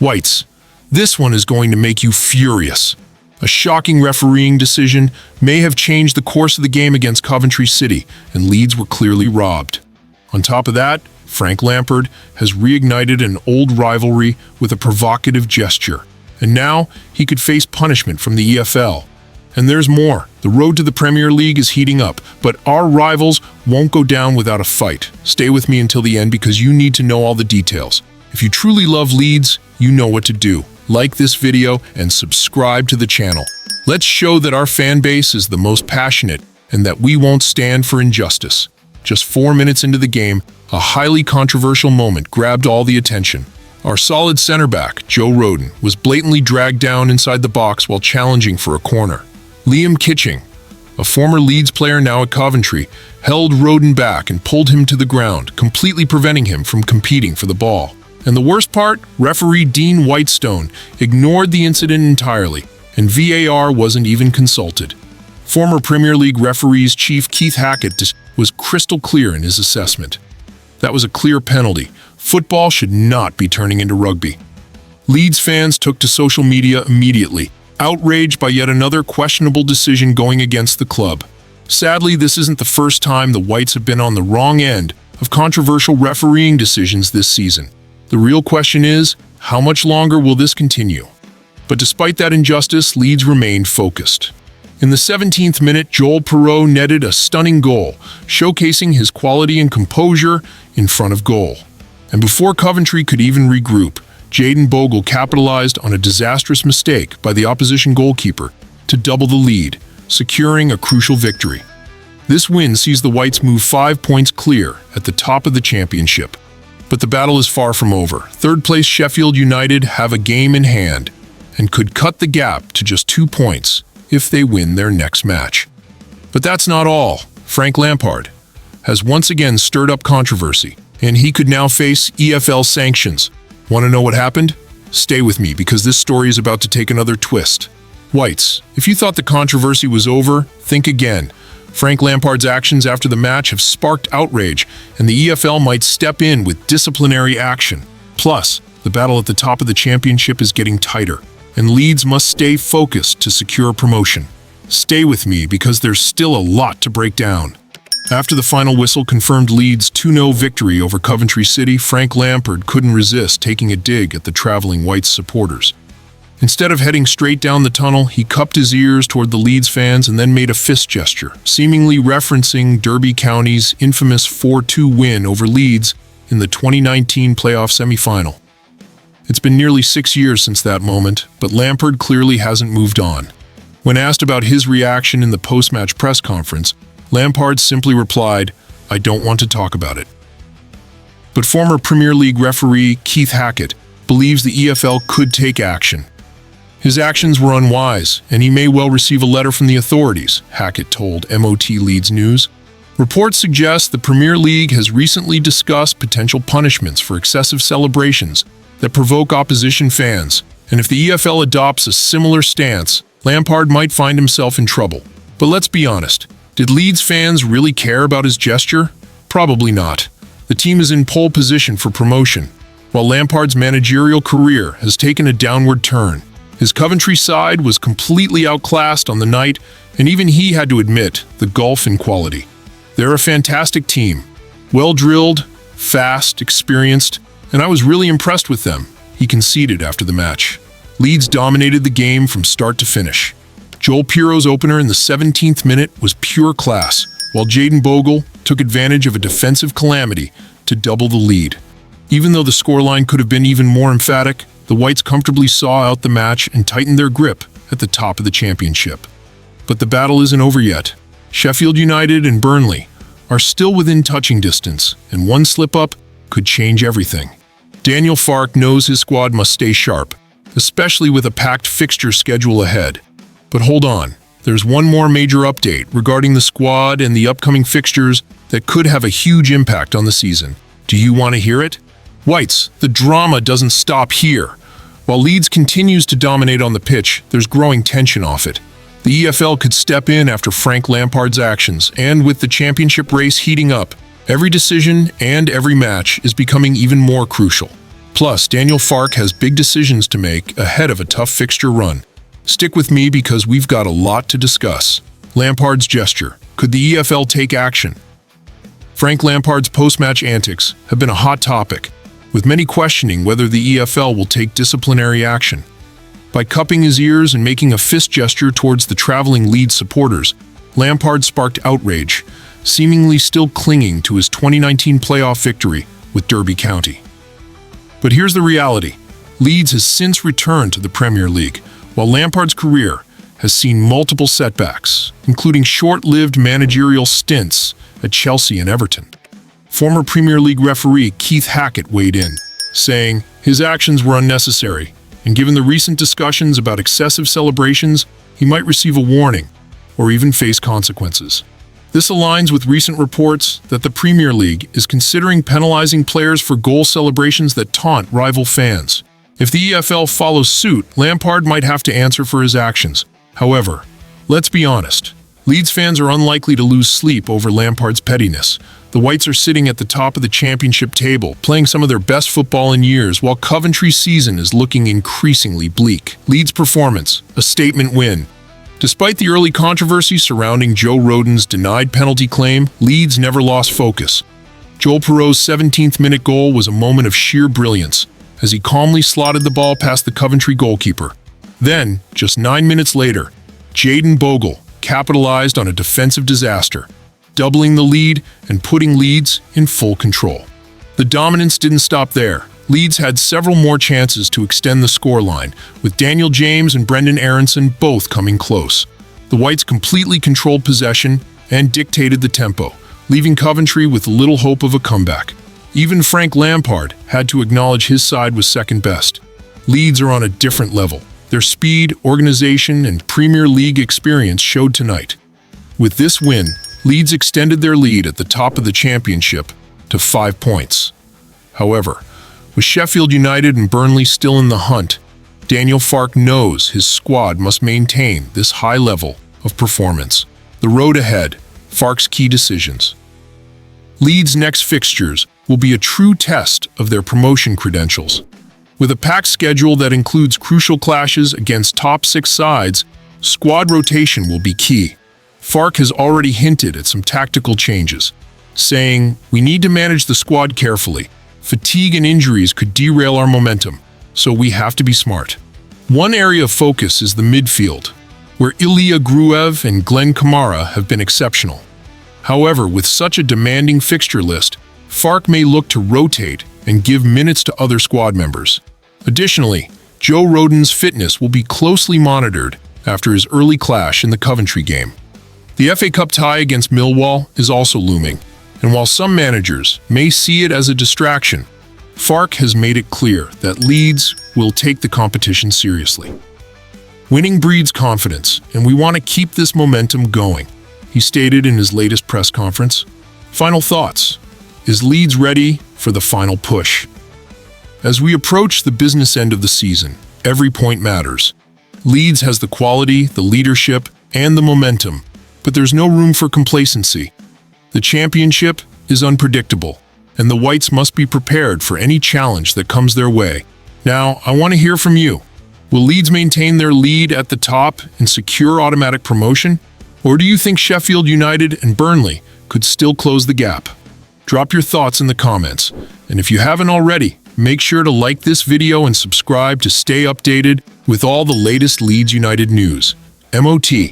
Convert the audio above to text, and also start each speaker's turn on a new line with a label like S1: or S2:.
S1: Whites, this one is going to make you furious. A shocking refereeing decision may have changed the course of the game against Coventry City, and Leeds were clearly robbed. On top of that, Frank Lampard has reignited an old rivalry with a provocative gesture, and now he could face punishment from the EFL. And there's more. The road to the Premier League is heating up, but our rivals won't go down without a fight. Stay with me until the end because you need to know all the details. If you truly love Leeds, you know what to do. Like this video and subscribe to the channel. Let's show that our fan base is the most passionate and that we won't stand for injustice. Just 4 minutes into the game, a highly controversial moment grabbed all the attention. Our solid center back, Joe Rodon, was blatantly dragged down inside the box while challenging for a corner. Liam Kitching, a former Leeds player now at Coventry, held Rodon back and pulled him to the ground, completely preventing him from competing for the ball. And the worst part, referee Dean Whitestone ignored the incident entirely, and VAR wasn't even consulted. Former Premier League referees chief Keith Hackett was crystal clear in his assessment. That was a clear penalty. Football should not be turning into rugby. Leeds fans took to social media immediately, outraged by yet another questionable decision going against the club. Sadly, this isn't the first time the Whites have been on the wrong end of controversial refereeing decisions this season. The real question is, how much longer will this continue? But despite that injustice, Leeds remained focused. In the 17th minute, Joel Perreault netted a stunning goal, showcasing his quality and composure in front of goal. And before Coventry could even regroup, Jayden Bogle capitalized on a disastrous mistake by the opposition goalkeeper to double the lead, securing a crucial victory. This win sees the Whites move 5 points clear at the top of the championship. But the battle is far from over. Third-place Sheffield United have a game in hand and could cut the gap to just 2 points if they win their next match. But that's not all. Frank Lampard has once again stirred up controversy, and he could now face EFL sanctions. Want to know what happened? Stay with me because this story is about to take another twist. Whites, if you thought the controversy was over, think again. Frank Lampard's actions after the match have sparked outrage, and the EFL might step in with disciplinary action. Plus, the battle at the top of the championship is getting tighter, and Leeds must stay focused to secure promotion. Stay with me because there's still a lot to break down. After the final whistle confirmed Leeds' 2-0 victory over Coventry City, Frank Lampard couldn't resist taking a dig at the traveling Whites supporters. Instead of heading straight down the tunnel, he cupped his ears toward the Leeds fans and then made a fist gesture, seemingly referencing Derby County's infamous 4-2 win over Leeds in the 2019 playoff semi-final. It's been nearly 6 years since that moment, but Lampard clearly hasn't moved on. When asked about his reaction in the post-match press conference, Lampard simply replied, "I don't want to talk about it." But former Premier League referee Keith Hackett believes the EFL could take action. His actions were unwise, and he may well receive a letter from the authorities, Hackett told MOT Leeds News. Reports suggest the Premier League has recently discussed potential punishments for excessive celebrations that provoke opposition fans, and if the EFL adopts a similar stance, Lampard might find himself in trouble. But let's be honest, did Leeds fans really care about his gesture? Probably not. The team is in pole position for promotion, while Lampard's managerial career has taken a downward turn. His Coventry side was completely outclassed on the night, and even he had to admit the gulf in quality. They're a fantastic team, well-drilled, fast, experienced, and I was really impressed with them, he conceded after the match. Leeds dominated the game from start to finish. Joel Perreault's opener in the 17th minute was pure class, while Jayden Bogle took advantage of a defensive calamity to double the lead. Even though the scoreline could have been even more emphatic, the Whites comfortably saw out the match and tightened their grip at the top of the championship. But the battle isn't over yet. Sheffield United and Burnley are still within touching distance, and one slip-up could change everything. Daniel Farke knows his squad must stay sharp, especially with a packed fixture schedule ahead. But hold on, there's one more major update regarding the squad and the upcoming fixtures that could have a huge impact on the season. Do you want to hear it? Whites, the drama doesn't stop here. While Leeds continues to dominate on the pitch, there's growing tension off it. The EFL could step in after Frank Lampard's actions, and with the championship race heating up, every decision and every match is becoming even more crucial. Plus, Daniel Farke has big decisions to make ahead of a tough fixture run. Stick with me because we've got a lot to discuss. Lampard's gesture. Could the EFL take action? Frank Lampard's post-match antics have been a hot topic, with many questioning whether the EFL will take disciplinary action. By cupping his ears and making a fist gesture towards the traveling Leeds supporters, Lampard sparked outrage, seemingly still clinging to his 2019 playoff victory with Derby County. But here's the reality. Leeds has since returned to the Premier League, while Lampard's career has seen multiple setbacks, including short-lived managerial stints at Chelsea and Everton. Former Premier League referee Keith Hackett weighed in, saying his actions were unnecessary, and given the recent discussions about excessive celebrations, he might receive a warning or even face consequences. This aligns with recent reports that the Premier League is considering penalizing players for goal celebrations that taunt rival fans. If the EFL follows suit, Lampard might have to answer for his actions. However, let's be honest. Leeds fans are unlikely to lose sleep over Lampard's pettiness. The Whites are sitting at the top of the championship table, playing some of their best football in years, while Coventry's season is looking increasingly bleak. Leeds' performance, a statement win. Despite the early controversy surrounding Joe Rodon's denied penalty claim, Leeds never lost focus. Joel Perreault's 17th-minute goal was a moment of sheer brilliance, as he calmly slotted the ball past the Coventry goalkeeper. Then, just 9 minutes later, Jayden Bogle capitalized on a defensive disaster, doubling the lead and putting Leeds in full control. The dominance didn't stop there. Leeds had several more chances to extend the scoreline, with Daniel James and Brendan Aronson both coming close. The Whites completely controlled possession and dictated the tempo, leaving Coventry with little hope of a comeback. Even Frank Lampard had to acknowledge his side was second best. Leeds are on a different level. Their speed, organization, and Premier League experience showed tonight. With this win, Leeds extended their lead at the top of the championship to 5 points. However, with Sheffield United and Burnley still in the hunt, Daniel Farke knows his squad must maintain this high level of performance. The road ahead, Farke's key decisions. Leeds' next fixtures will be a true test of their promotion credentials. With a packed schedule that includes crucial clashes against top 6 sides, squad rotation will be key. Farke has already hinted at some tactical changes, saying, "We need to manage the squad carefully. Fatigue and injuries could derail our momentum, so we have to be smart." One area of focus is the midfield, where Ilya Gruev and Glenn Kamara have been exceptional. However, with such a demanding fixture list, Farke may look to rotate and give minutes to other squad members. Additionally, Joe Rodon's fitness will be closely monitored after his early clash in the Coventry game. The FA Cup tie against Millwall is also looming, and while some managers may see it as a distraction, Farke has made it clear that Leeds will take the competition seriously. "Winning breeds confidence, and we want to keep this momentum going," he stated in his latest press conference. Final thoughts. Is Leeds ready for the final push? As we approach the business end of the season, every point matters. Leeds has the quality, the leadership, and the momentum, but there's no room for complacency. The championship is unpredictable, and the Whites must be prepared for any challenge that comes their way. Now, I want to hear from you. Will Leeds maintain their lead at the top and secure automatic promotion? Or do you think Sheffield United and Burnley could still close the gap? Drop your thoughts in the comments, and if you haven't already, make sure to like this video and subscribe to stay updated with all the latest Leeds United news. MOT.